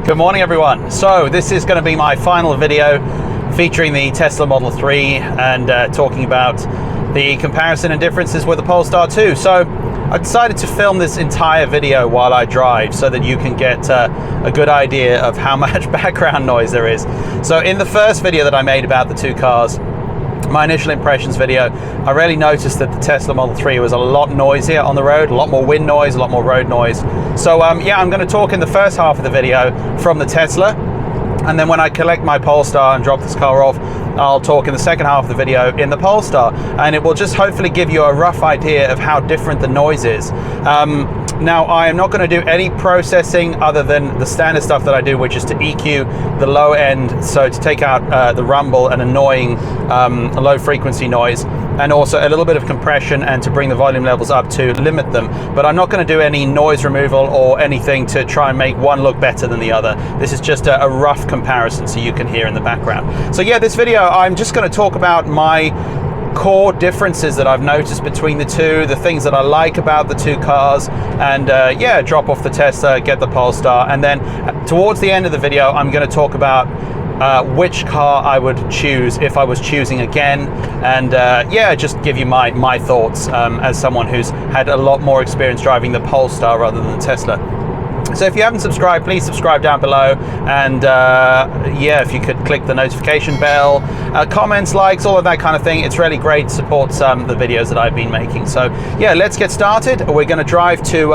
Good morning, everyone. So this is going to be my final video featuring the Tesla Model 3 and talking about the comparison and differences with the Polestar 2. So I decided to film this entire video while I drive so that you can get a good idea of how much background noise there is. So in the first video that I made about the two cars, my initial impressions video, I really noticed that the Tesla Model 3 was a lot noisier on the road, a lot more wind noise, a lot more road noise. So yeah, I'm going to talk in the first half of the video from the Tesla, and then when I collect my Polestar and drop this car off, I'll talk in the second half of the video in the Polestar, and it will just hopefully give you a rough idea of how different the noise is. Now, I am not going to do any processing other than the standard stuff that I do, which is to EQ the low end, so to take out the rumble and annoying low frequency noise, and also a little bit of compression and to bring the volume levels up to limit them. But I'm not going to do any noise removal or anything to try and make one look better than the other. This is just a rough comparison so you can hear in the background. So yeah, this video, I'm just going to talk about my core differences that I've noticed between the two, the things that I like about the two cars, and yeah, drop off the Tesla, get the Polestar, and then towards the end of the video, I'm going to talk about which car I would choose if I was choosing again, and yeah, just give you my thoughts as someone who's had a lot more experience driving the Polestar rather than the Tesla. So if you haven't subscribed, please subscribe down below, and yeah, if you could click the notification bell, comments, likes, all of that kind of thing. It's really great, supports the videos that I've been making. So yeah, let's get started. We're going to drive to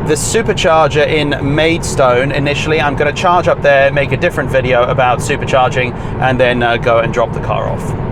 the supercharger in Maidstone. Initially, I'm going to charge up there, make a different video about supercharging, and then go and drop the car off.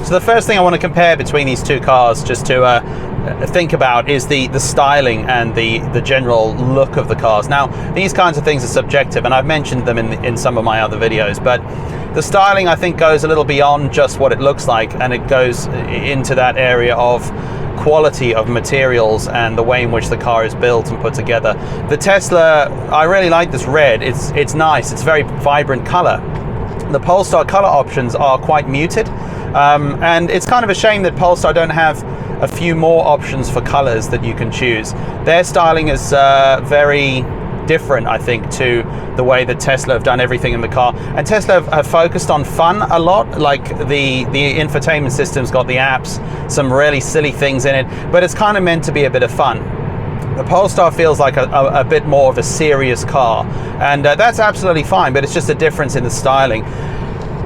So the first thing I want to compare between these two cars, just to think about, is the styling and the general look of the cars. Now, these kinds of things are subjective, and I've mentioned them in some of my other videos, but the styling, I think, goes a little beyond just what it looks like, and it goes into that area of quality of materials and the way in which the car is built and put together. The Tesla, I really like this red. It's nice. It's very vibrant color. The Polestar color options are quite muted, and it's kind of a shame that Polestar don't have a few more options for colors that you can choose. Their styling is very different, I think, to the way that Tesla have done everything in the car. And Tesla have focused on fun a lot, like the infotainment system's got the apps, some really silly things in it, but it's kind of meant to be a bit of fun. The Polestar feels like a bit more of a serious car, and that's absolutely fine, but it's just a difference in the styling.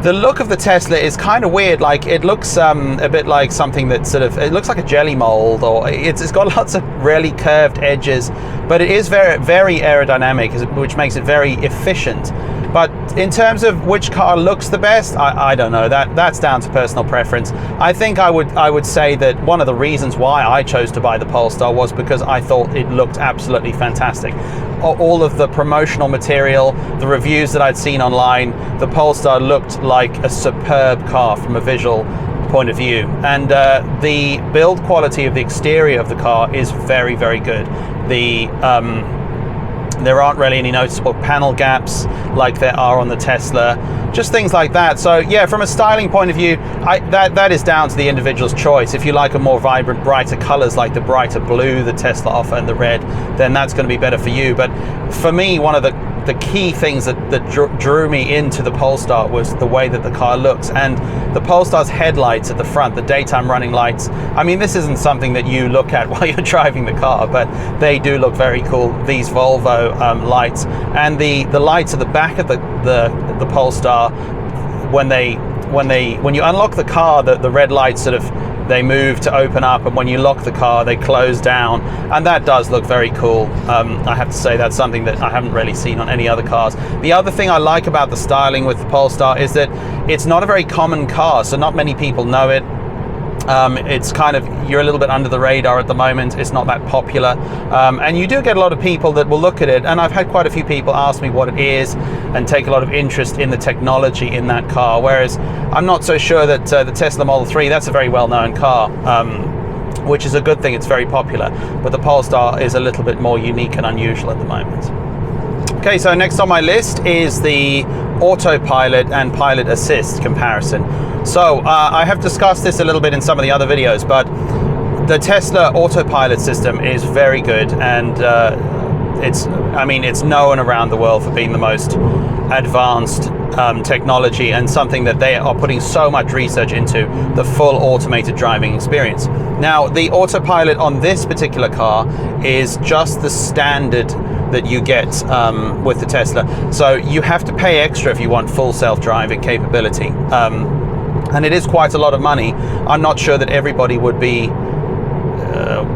The look of the Tesla is kind of weird. Like, it looks a bit like something that it looks like a jelly mold, or it's got lots of really curved edges, but it is very, very aerodynamic, which makes it very efficient. But in terms of which car looks the best, I don't know. That's down to personal preference. I think I would say that one of the reasons why I chose to buy the Polestar was because I thought it looked absolutely fantastic. All of the promotional material, the reviews that I'd seen online, the Polestar looked like a superb car from a visual point of view, and the build quality of the exterior of the car is very, very good. There aren't really any noticeable panel gaps like there are on the Tesla, just things like that. So yeah, from a styling point of view, that is down to the individual's choice. If you like a more vibrant, brighter colors like the brighter blue the Tesla offer and the red, then that's going to be better for you. But for me, one of the key things that drew me into the Polestar was the way that the car looks, and the Polestar's headlights at the front, the daytime running lights. I mean, this isn't something that you look at while you're driving the car, but they do look very cool, these Volvo lights. And the lights at the back of the Polestar, when you unlock the car, the red lights they move to open up, and when you lock the car, they close down, and that does look very cool. I have to say that's something that I haven't really seen on any other cars. The other thing I like about the styling with the Polestar is that it's not a very common car, so not many people know it. It's kind of, you're a little bit under the radar at the moment. It's not that popular, and you do get a lot of people that will look at it, and I've had quite a few people ask me what it is and take a lot of interest in the technology in that car, whereas I'm not so sure that the Tesla Model 3, that's a very well-known car, which is a good thing. It's very popular, but the Polestar is a little bit more unique and unusual at the moment. Okay, so next on my list is the autopilot and pilot assist comparison. So I have discussed this a little bit in some of the other videos, but the Tesla autopilot system is very good, and it's known around the world for being the most advanced technology, and something that they are putting so much research into, the full automated driving experience. Now, the autopilot on this particular car is just the standard that you get with the Tesla. So you have to pay extra if you want full self-driving capability. And it is quite a lot of money. I'm not sure that everybody would be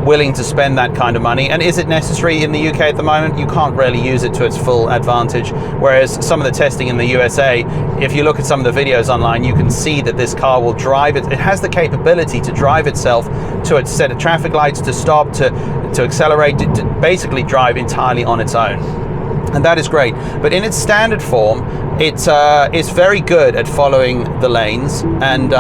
willing to spend that kind of money. And is it necessary in the UK at the moment? You can't really use it to its full advantage. Whereas some of the testing in the USA, if you look at some of the videos online, you can see that this car will drive it. It has the capability to drive itself to its set of traffic lights, to stop, to accelerate, to basically drive entirely on its own. And that is great. But in its standard form, it's very good at following the lanes, and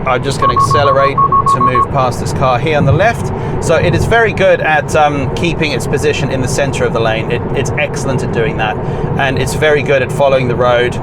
I'm just going to accelerate to move past this car here on the left. So it is very good at keeping its position in the center of the lane. It's excellent at doing that, and it's very good at following the road.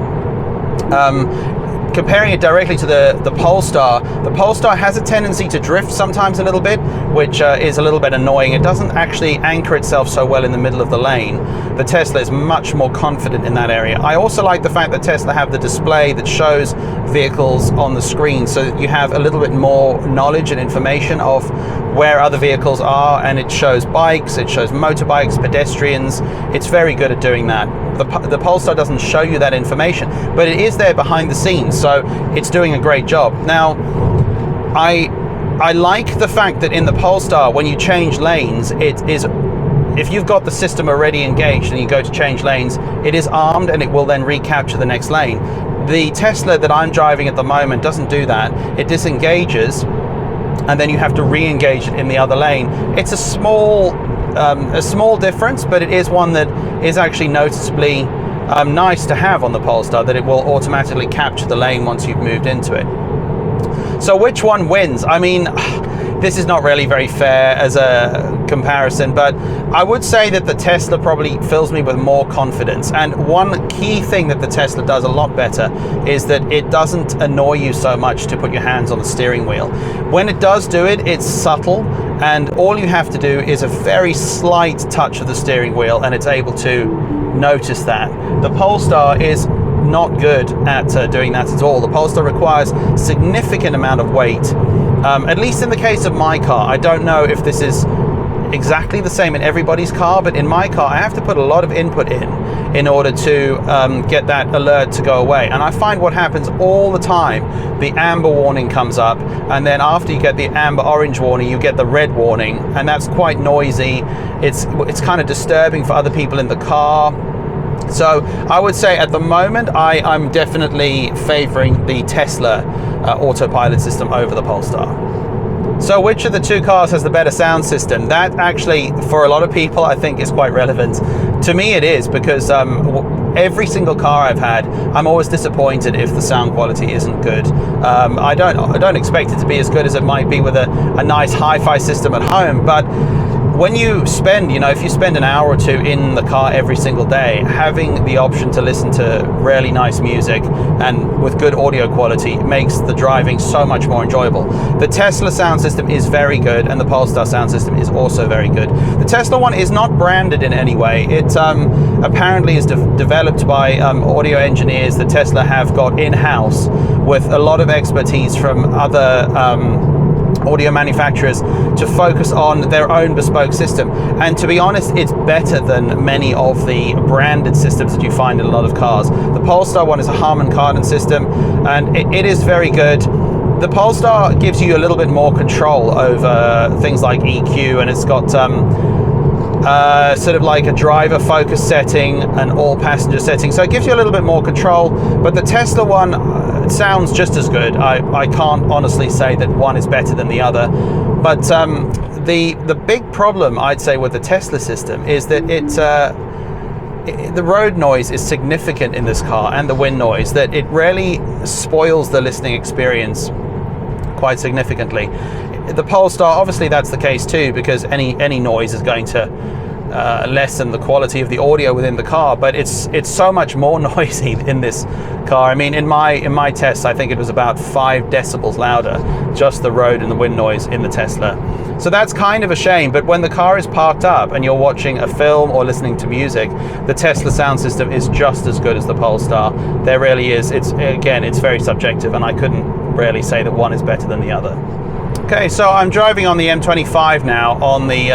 Comparing it directly to the Polestar, the Polestar has a tendency to drift sometimes a little bit, which is a little bit annoying. It doesn't actually anchor itself so well in the middle of the lane. The Tesla is much more confident in that area. I also like the fact that Tesla have the display that shows vehicles on the screen, so that you have a little bit more knowledge and information of where other vehicles are, and it shows bikes, it shows motorbikes, pedestrians. It's very good at doing that. The Polestar doesn't show you that information, but it is there behind the scenes, so it's doing a great job. Now, I like the fact that in the Polestar, when you change lanes, it is, if you've got the system already engaged and you go to change lanes, it is armed and it will then recapture the next lane. The Tesla that I'm driving at the moment doesn't do that. It disengages, and then you have to re-engage it in the other lane. It's a small difference, but it is one that is actually noticeably nice to have on the Polestar, that it will automatically capture the lane once you've moved into it. So which one wins? I mean, this is not really very fair as a comparison, but I would say that the Tesla probably fills me with more confidence. And one key thing that the Tesla does a lot better is that it doesn't annoy you so much to put your hands on the steering wheel. When it does do it, it's subtle, and all you have to do is a very slight touch of the steering wheel, and it's able to notice that. The Polestar is not good at doing that at all. The Polestar requires significant amount of weight, at least in the case of my car. I don't know if this is exactly the same in everybody's car, but in my car I have to put a lot of input in order to get that alert to go away. And I find what happens all the time, the amber warning comes up, and then after you get the amber orange warning, you get the red warning, and that's quite noisy. It's kind of disturbing for other people in the car. So I would say at the moment I'm definitely favoring the Tesla autopilot system over the Polestar. So which of the two cars has the better sound system? That actually, for a lot of people, I think is quite relevant. To me it is, because every single car I've had, I'm always disappointed if the sound quality isn't good. I don't expect it to be as good as it might be with a nice hi-fi system at home, but when you spend, if you spend an hour or two in the car every single day, having the option to listen to really nice music and with good audio quality makes the driving so much more enjoyable. The Tesla sound system is very good, and the Polestar sound system is also very good. The Tesla one is not branded in any way. It apparently is developed by audio engineers that Tesla have got in-house, with a lot of expertise from other audio manufacturers to focus on their own bespoke system. And to be honest, it's better than many of the branded systems that you find in a lot of cars. The Polestar one is a Harman Kardon system, and it is very good. The Polestar gives you a little bit more control over things like EQ, and it's got sort of like a driver focus setting and all passenger setting, so it gives you a little bit more control. But the Tesla one sounds just as good. I can't honestly say that one is better than the other, but the big problem I'd say with the Tesla system is that the road noise is significant in this car, and the wind noise, that it really spoils the listening experience quite significantly. The Polestar, obviously that's the case too, because any noise is going to lessen the quality of the audio within the car, but it's so much more noisy in this car. I mean, in my tests, I think it was about 5 decibels louder, just the road and the wind noise in the Tesla. So that's kind of a shame, but when the car is parked up and you're watching a film or listening to music, the Tesla sound system is just as good as the Polestar. There really is. It's very subjective, and I couldn't really say that one is better than the other. Okay, so I'm driving on the M25 now on the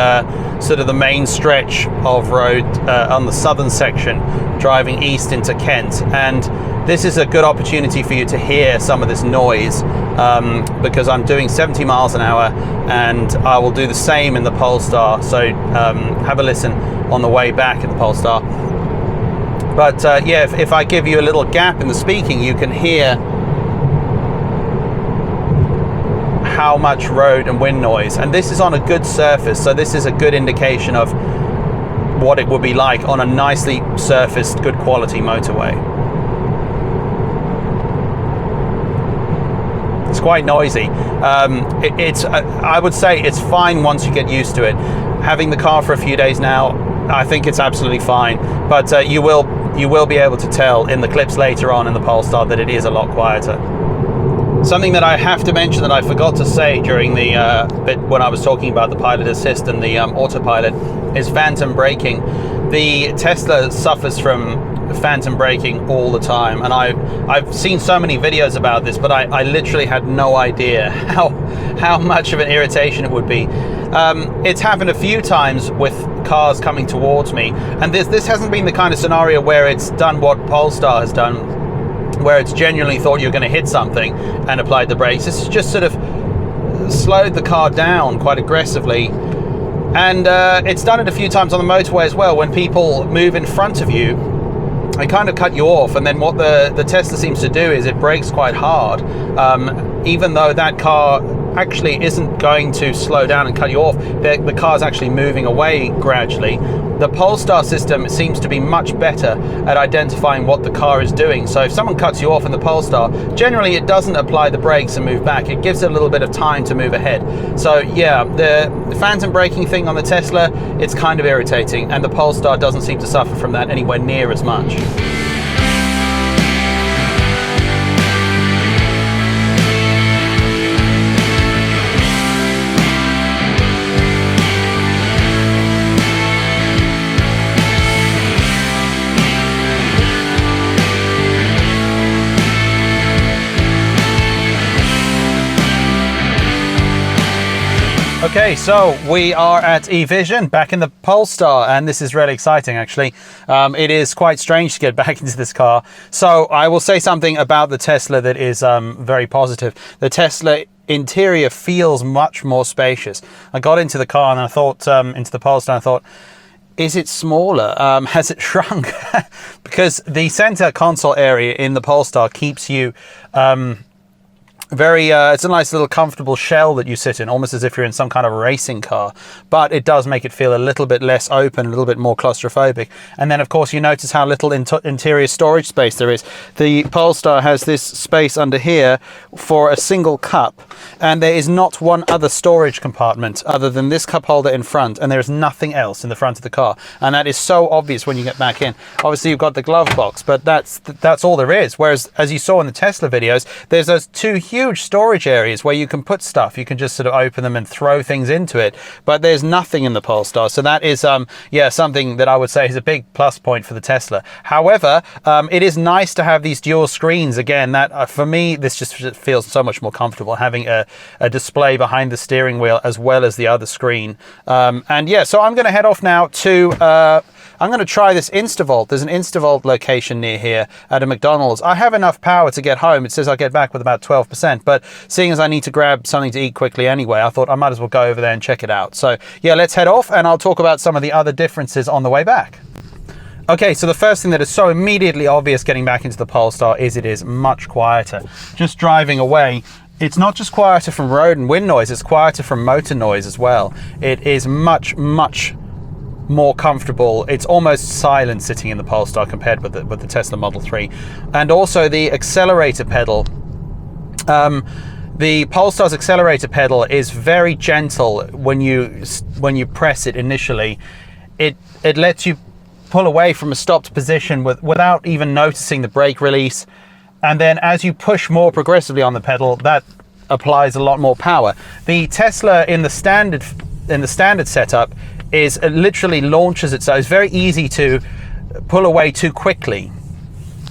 sort of the main stretch of road on the southern section, driving east into Kent, and this is a good opportunity for you to hear some of this noise because I'm doing 70 miles an hour, and I will do the same in the Polestar, so have a listen on the way back in the Polestar. But yeah, if I give you a little gap in the speaking, you can hear how much road and wind noise, and this is on a good surface, so this is a good indication of what it would be like on a nicely surfaced, good quality motorway. It's quite noisy. I would say it's fine once you get used to it. Having the car for a few days now, I think it's absolutely fine, but you will be able to tell in the clips later on in the Polestar that it is a lot quieter. Something that I have to mention that I forgot to say during the bit when I was talking about the Pilot Assist and the Autopilot is phantom braking. The Tesla suffers from phantom braking all the time, and I've seen so many videos about this, but I literally had no idea how much of an irritation it would be. It's happened a few times with cars coming towards me, and this hasn't been the kind of scenario where it's done what Polestar has done, where it's genuinely thought you're going to hit something and applied the brakes. This is just sort of slowed the car down quite aggressively, and it's done it a few times on the motorway as well. When people move in front of you, they kind of cut you off, and then what the Tesla seems to do is it brakes quite hard, even though that car actually isn't going to slow down and cut you off. The car's actually moving away gradually. The Polestar system seems to be much better at identifying what the car is doing. So if someone cuts you off in the Polestar, generally it doesn't apply the brakes and move back. It gives it a little bit of time to move ahead. So yeah, the phantom braking thing on the Tesla, it's kind of irritating, and the Polestar doesn't seem to suffer from that anywhere near as much. Okay, so we are at EVision, back in the Polestar, and this is really exciting actually. It is quite strange to get back into this car. So I will say something about the Tesla that is very positive. The Tesla interior feels much more spacious. I got into the car and I thought, into the Polestar, and I thought, is it smaller? Has it shrunk? Because the center console area in the Polestar keeps you it's a nice little comfortable shell that you sit in, almost as if you're in some kind of racing car, but it does make it feel a little bit less open, a little bit more claustrophobic. And then of course you notice how little interior storage space there is. The Polestar has this space under here for a single cup, and there is not one other storage compartment other than this cup holder in front, and there's nothing else in the front of the car, and that is so obvious when you get back in. Obviously you've got the glove box, but that's all there is. Whereas, as you saw in the Tesla videos, there's those two huge storage areas where you can put stuff. You can just sort of open them and throw things into it, but there's nothing in the Polestar. So that is yeah, something that I would say is a big plus point for the Tesla. However, it is nice to have these dual screens again. That for me, this just feels so much more comfortable, having a display behind the steering wheel as well as the other screen. And yeah, so I'm going to head off now to I'm going to try this Instavolt. There's an Instavolt location near here at a McDonald's. I have enough power to get home. It says I'll get back with about 12%, but seeing as I need to grab something to eat quickly anyway, I thought I might as well go over there and check it out. So yeah, let's head off and I'll talk about some of the other differences on the way back. Okay, so the first thing that is so immediately obvious getting back into the Polestar is it is much quieter. Just driving away, it's not just quieter from road and wind noise, it's quieter from motor noise as well. It is much more comfortable. It's almost silent sitting in the Polestar compared with the Tesla Model 3. And also the accelerator pedal. The Polestar's accelerator pedal is very gentle when you press it initially. it lets you pull away from a stopped position without even noticing the brake release. And then as you push more progressively on the pedal, that applies a lot more power. The Tesla in the standard setup is literally launches itself. It's very easy to pull away too quickly.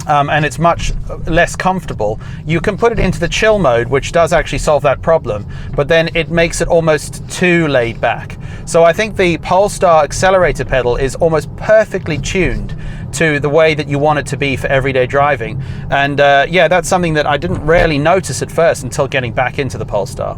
And it's much less comfortable. You can put it into the chill mode, which does actually solve that problem, but then it makes it almost too laid back. So I think the Polestar accelerator pedal is almost perfectly tuned to the way that you want it to be for everyday driving. And yeah, that's something that I didn't really notice at first until getting back into the Polestar.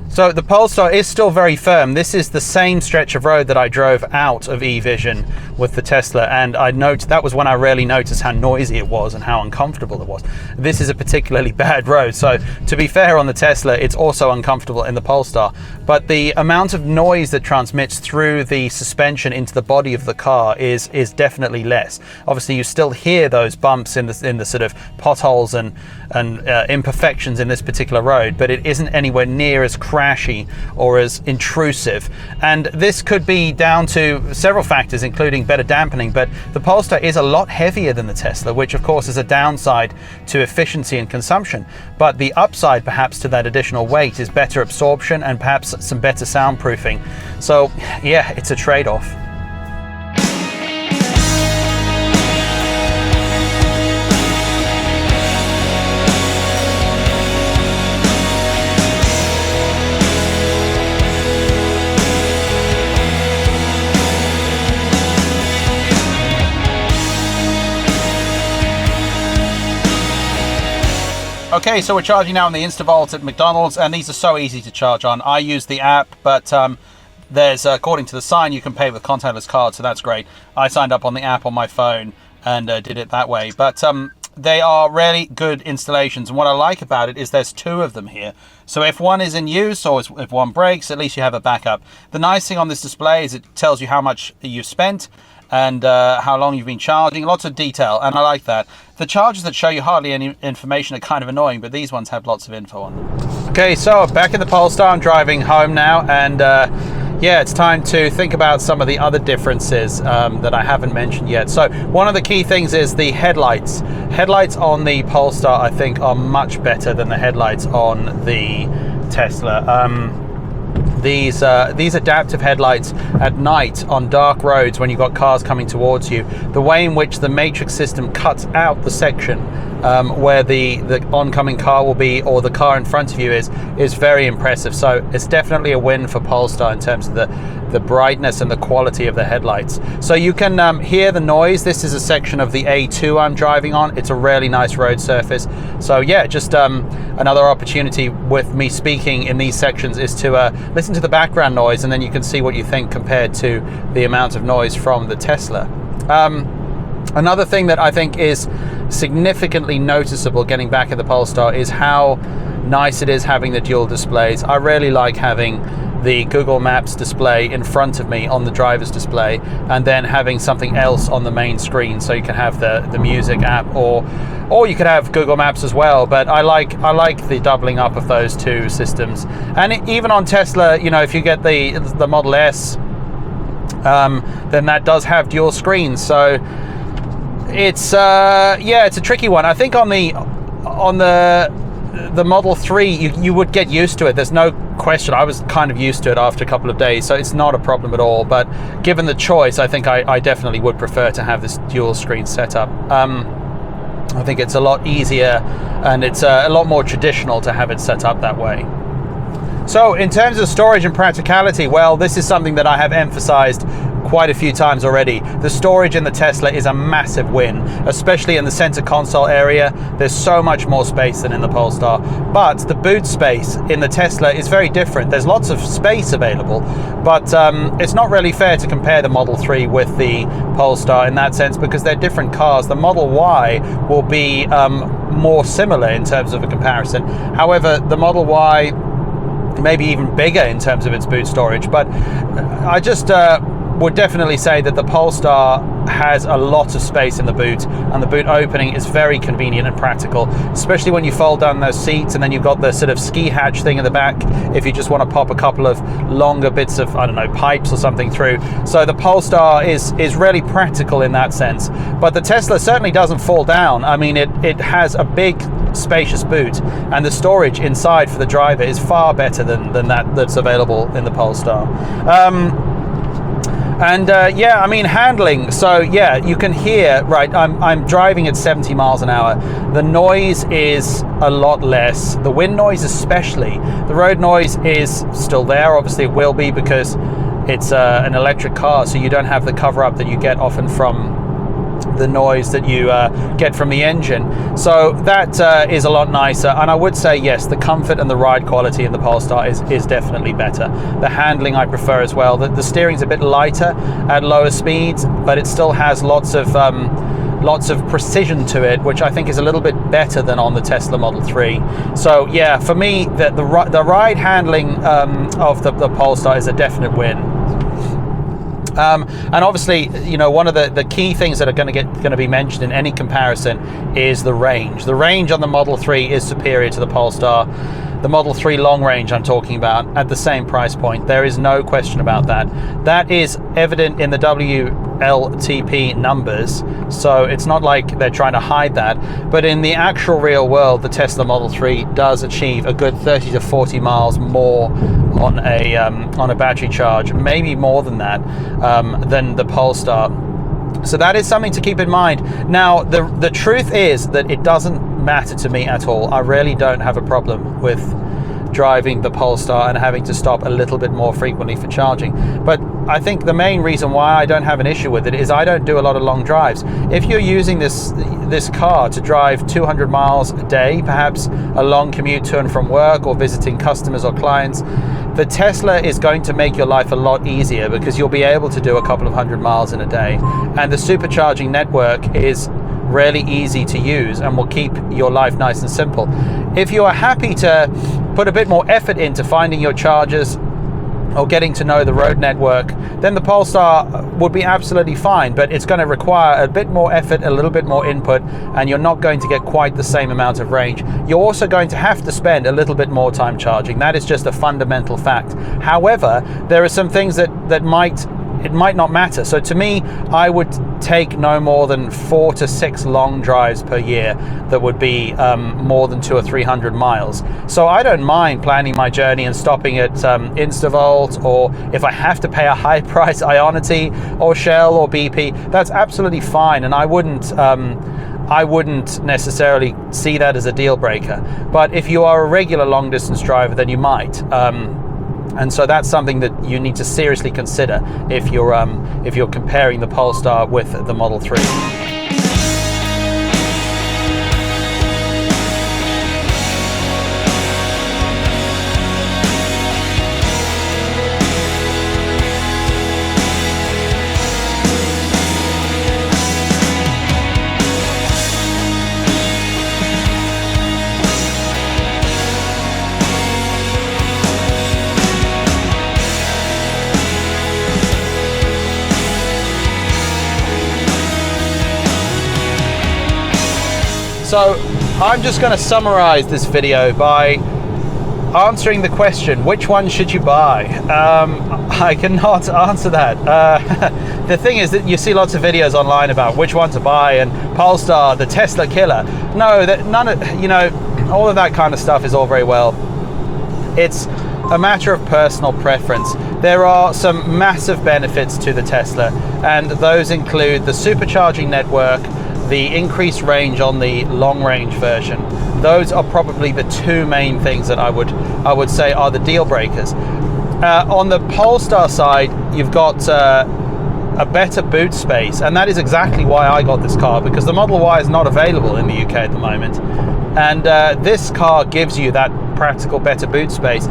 So the Polestar is still very firm. This is the same stretch of road that I drove out of EVision with the Tesla, and that was when I really noticed how noisy it was and how uncomfortable it was. This is a particularly bad road, so to be fair on the Tesla, it's also uncomfortable in the Polestar. But the amount of noise that transmits through the suspension into the body of the car is definitely less. Obviously, you still hear those bumps in the sort of potholes and imperfections in this particular road, but it isn't anywhere near as crashy or as intrusive. And this could be down to several factors, including better dampening, but the Polestar is a lot heavier than the Tesla, which of course is a downside to efficiency and consumption. But the upside perhaps to that additional weight is better absorption and perhaps some better soundproofing. So yeah, it's a trade-off. Okay, so we're charging now on the Instavolt at McDonald's, and these are so easy to charge on. I use the app, but there's, according to the sign, you can pay with contactless cards, so that's great. I signed up on the app on my phone and did it that way. But they are really good installations, and what I like about it is there's two of them here. So if one is in use or if one breaks, at least you have a backup. The nice thing on this display is it tells you how much you've spent and how long you've been charging, lots of detail, and I like that. The chargers that show you hardly any information are kind of annoying, but these ones have lots of info on them. Okay, so back in the Polestar, I'm driving home now, and yeah, it's time to think about some of the other differences that I haven't mentioned yet. So one of the key things is the headlights. Headlights on the Polestar, I think, are much better than the headlights on the Tesla. These adaptive headlights at night on dark roads when you've got cars coming towards you, the way in which the matrix system cuts out the section where the oncoming car will be, or the car in front of you is very impressive. So it's definitely a win for Polestar in terms of the brightness and the quality of the headlights. So you can hear the noise. This is a section of the A2 I'm driving on. It's a really nice road surface. So yeah, just another opportunity with me speaking in these sections is to listen to the background noise, and then you can see what you think compared to the amount of noise from the Tesla. Another thing that I think is significantly noticeable getting back at the Polestar is how nice it is having the dual displays. I really like having the Google Maps display in front of me on the driver's display, and then having something else on the main screen, so you can have the music app, or you could have Google Maps as well. But I like the doubling up of those two systems. And even on Tesla, you know, if you get the Model S, then that does have dual screens. So it's yeah, it's a tricky one. I think on the Model 3, you would get used to it. There's no question. I was kind of used to it after a couple of days, so it's not a problem at all. But given the choice, I think I definitely would prefer to have this dual screen setup. I think it's a lot easier, and it's a lot more traditional to have it set up that way. So in terms of storage and practicality, well, this is something that I have emphasized quite a few times already. The storage in the Tesla is a massive win, especially in the center console area. There's so much more space than in the Polestar, but the boot space in the Tesla is very different. There's lots of space available, but it's not really fair to compare the Model 3 with the Polestar in that sense, because they're different cars. The Model Y will be more similar in terms of a comparison. However, the Model Y maybe even bigger in terms of its boot storage. But I just would definitely say that the Polestar has a lot of space in the boot, and the boot opening is very convenient and practical, especially when you fold down those seats and then you've got the sort of ski hatch thing in the back if you just want to pop a couple of longer bits of, I don't know, pipes or something through. So the Polestar is really practical in that sense. But the Tesla certainly doesn't fall down. I mean, it has a big spacious boot, and the storage inside for the driver is far better than that's available in the Polestar. Yeah, I mean, handling. So yeah, you can hear, right, I'm driving at 70 miles an hour. The noise is a lot less. The wind noise especially. The road noise is still there. Obviously it will be because it's an electric car, so you don't have the cover up that you get often from the noise that you get from the engine. So that is a lot nicer, and I would say yes, the comfort and the ride quality in the Polestar is definitely better. The handling I prefer as well. The steering's a bit lighter at lower speeds, but it still has lots of precision to it, which I think is a little bit better than on the Tesla Model 3. So yeah, for me, the ride handling of the Polestar is a definite win. And obviously, you know, one of the key things that are going to be mentioned in any comparison is the range. The range on the Model 3 is superior to the Polestar. The Model 3 long range I'm talking about at the same price point. There is no question about that. That is evident in the WLTP numbers, so it's not like they're trying to hide that. But in the actual real world, the Tesla Model 3 does achieve a good 30 to 40 miles more on a battery charge, maybe more than that, than the Polestar. So that is something to keep in mind. Now, the truth is that it doesn't matter to me at all. I really don't have a problem with driving the Polestar and having to stop a little bit more frequently for charging. But I think the main reason why I don't have an issue with it is I don't do a lot of long drives. If you're using this car to drive 200 miles a day, perhaps a long commute to and from work or visiting customers or clients, the Tesla is going to make your life a lot easier because you'll be able to do a couple of 100 miles in a day. And the supercharging network is really easy to use and will keep your life nice and simple. If you are happy to put a bit more effort into finding your chargers or getting to know the road network, then the Polestar would be absolutely fine, but it's going to require a bit more effort, a little bit more input, and you're not going to get quite the same amount of range. You're also going to have to spend a little bit more time charging. That is just a fundamental fact. However, there are some things that might not matter. So to me, I would take no more than 4 to 6 long drives per year that would be more than 200 or 300 miles. So I don't mind planning my journey and stopping at Instavolt, or if I have to pay a high price, Ionity or Shell or BP, that's absolutely fine, and I wouldn't necessarily see that as a deal breaker. But if you are a regular long distance driver, then you might. And so that's something that you need to seriously consider if you're comparing the Polestar with the Model 3. So I'm just going to summarize this video by answering the question, which one should you buy? I cannot answer that. The thing is that you see lots of videos online about which one to buy, and Polestar, the Tesla killer. No, none of, all of that kind of stuff is all very well. It's a matter of personal preference. There are some massive benefits to the Tesla, and those include the supercharging network, the increased range on the long range version. Those are probably the two main things that I would say are the deal breakers. On the Polestar side, you've got a better boot space, and that is exactly why I got this car, because the Model Y is not available in the UK at the moment, and this car gives you that practical better boot space.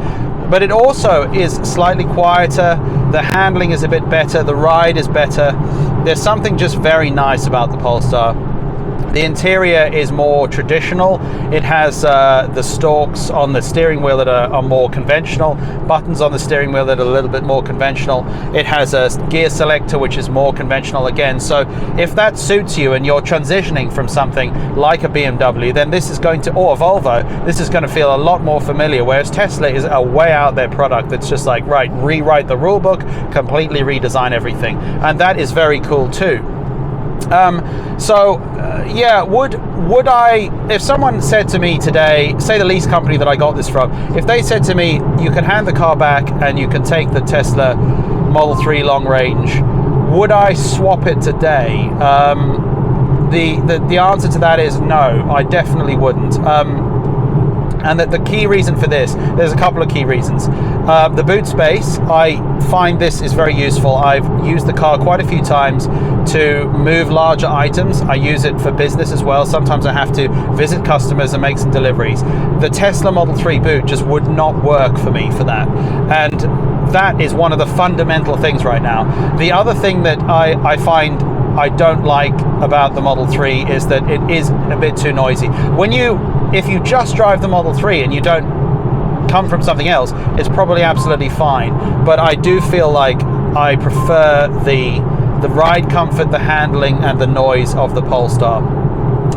But it also is slightly quieter, the handling is a bit better, the ride is better. There's something just very nice about the Polestar. The interior is more traditional. It has the stalks on the steering wheel that are more conventional, buttons on the steering wheel that are a little bit more conventional. It has a gear selector which is more conventional again. So if that suits you and you're transitioning from something like a BMW, then this is going to, or a Volvo, this is going to feel a lot more familiar, whereas Tesla is a way out there product that's just like, right, rewrite the rule book, completely redesign everything. And that is very cool too. Yeah, would I, if someone said to me today, say the lease company that I got this from, if they said to me, you can hand the car back and you can take the Tesla Model 3 long range, would I swap it today? The answer to that is no, I definitely wouldn't. And the key reason for this, there's a couple of key reasons. The boot space, I find this is very useful. I've used the car quite a few times to move larger items. I use it for business as well. Sometimes I have to visit customers and make some deliveries. The Tesla Model 3 boot just would not work for me for that. And that is one of the fundamental things right now. The other thing that I find I don't like about the Model 3 is that it is a bit too noisy. If you just drive the Model 3 and you don't come from something else, it's probably absolutely fine. But I do feel like I prefer the ride comfort, the handling, and the noise of the Polestar.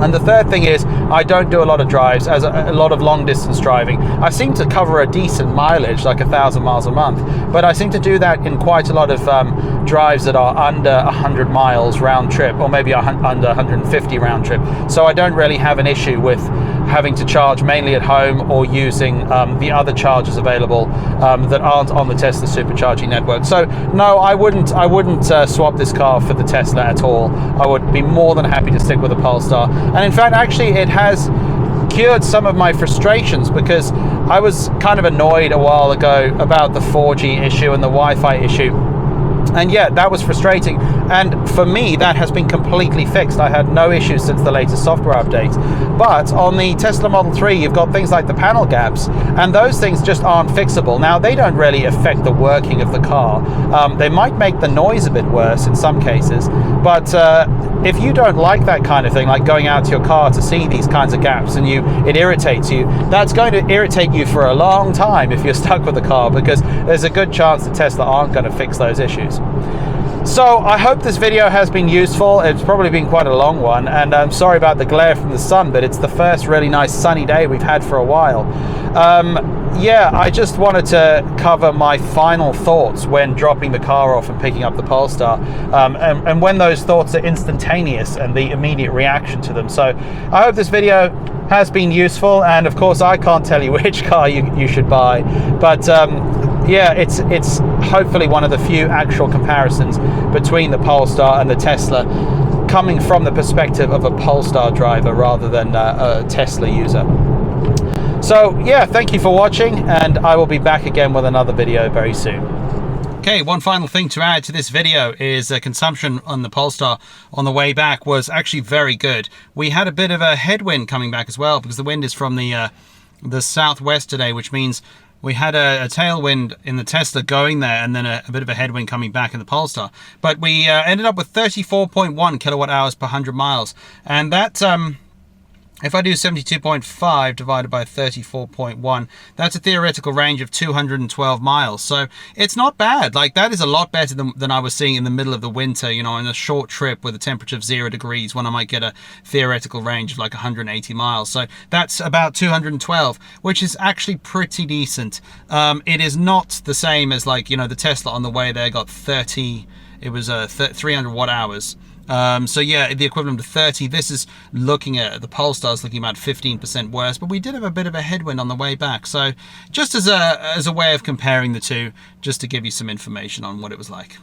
And the third thing is, I don't do a lot of drives, as a lot of long distance driving. I seem to cover a decent mileage, like 1,000 miles a month, but I seem to do that in quite a lot of drives that are under 100 miles round trip, or maybe under 150 round trip. So I don't really have an issue with having to charge mainly at home or using the other chargers available that aren't on the Tesla supercharging network. So no, I wouldn't swap this car for the Tesla at all. I would be more than happy to stick with the Polestar. And in fact, actually, it has cured some of my frustrations, because I was kind of annoyed a while ago about the 4G issue and the Wi-Fi issue. And yeah, that was frustrating. And for me, that has been completely fixed. I had no issues since the latest software updates. But on the Tesla Model 3, you've got things like the panel gaps, and those things just aren't fixable. Now, they don't really affect the working of the car. They might make the noise a bit worse in some cases, but if you don't like that kind of thing, like going out to your car to see these kinds of gaps and it irritates you, that's going to irritate you for a long time if you're stuck with the car, because there's a good chance that Tesla aren't going to fix those issues. So I hope this video has been useful. It's probably been quite a long one, and I'm sorry about the glare from the sun, but it's the first really nice sunny day we've had for a while. Yeah, I just wanted to cover my final thoughts when dropping the car off and picking up the Polestar, and when those thoughts are instantaneous and the immediate reaction to them. So I hope this video has been useful, and of course I can't tell you which car you should buy, but yeah, it's hopefully one of the few actual comparisons between the Polestar and the Tesla, coming from the perspective of a Polestar driver rather than a Tesla user. So yeah, thank you for watching, and I will be back again with another video very soon. Okay, one final thing to add to this video is consumption on the Polestar on the way back was actually very good. We had a bit of a headwind coming back as well, because the wind is from the southwest today, which means we had a tailwind in the Tesla going there, and then a bit of a headwind coming back in the Polestar. But we ended up with 34.1 kilowatt hours per 100 miles. And that, if I do 72.5 divided by 34.1, that's a theoretical range of 212 miles. So it's not bad. Like, that is a lot better than I was seeing in the middle of the winter, you know, in a short trip with a temperature of 0 degrees, when I might get a theoretical range of like 180 miles. So that's about 212, which is actually pretty decent. It is not the same as, like, you know, the Tesla on the way there got 30, it was 300 watt hours. So yeah, the equivalent of 30. This is looking at the Polestar's looking about 15% worse, but we did have a bit of a headwind on the way back. So just as a way of comparing the two, just to give you some information on what it was like.